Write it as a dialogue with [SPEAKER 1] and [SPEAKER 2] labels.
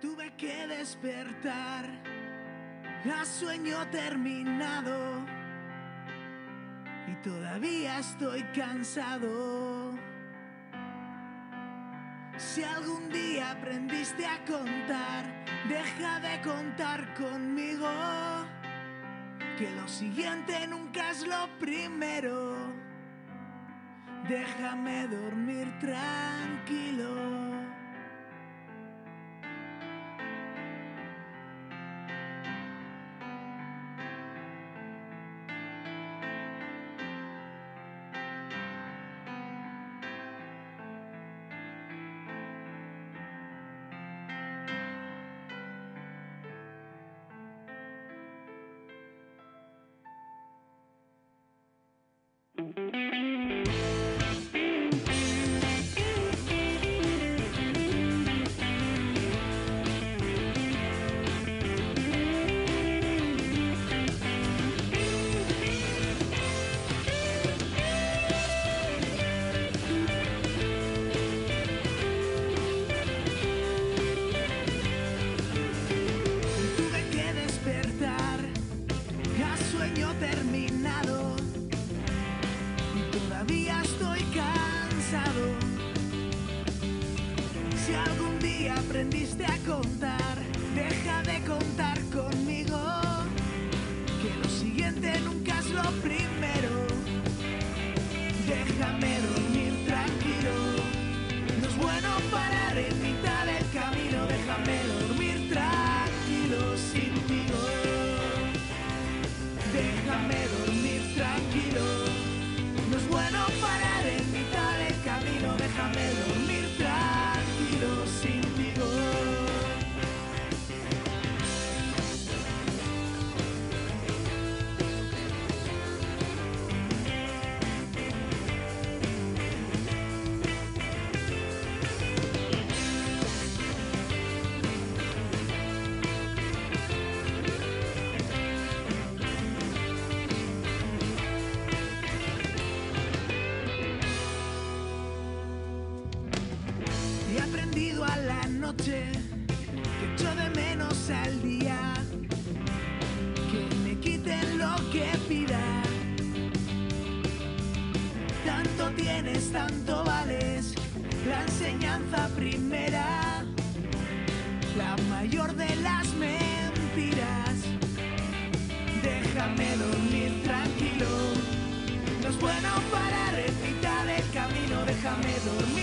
[SPEAKER 1] Tuve que despertar a sueño terminado y todavía estoy cansado. Si algún día aprendiste a contar, deja de contar conmigo, que lo siguiente nunca es lo primero. Déjame dormir tranquilo. Terminado y todavía estoy cansado. Si algún día aprendiste a contar, deja de contar conmigo, que lo siguiente nunca es lo primero. Déjame dormir tranquilo, no es bueno parar en mitad del camino. Déjame dormir tranquilo sin ti. Déjame dormir tranquilo, no es bueno parar en mitad del camino. Déjame dormir tranquilo sin ti. He aprendido a la noche que echo de menos al día, que me quiten lo que pida. Tanto tienes, tanto vales, la enseñanza primera, la mayor de las mentiras. Déjame dormir tranquilo, no es bueno parar en mitad del camino. Déjame dormir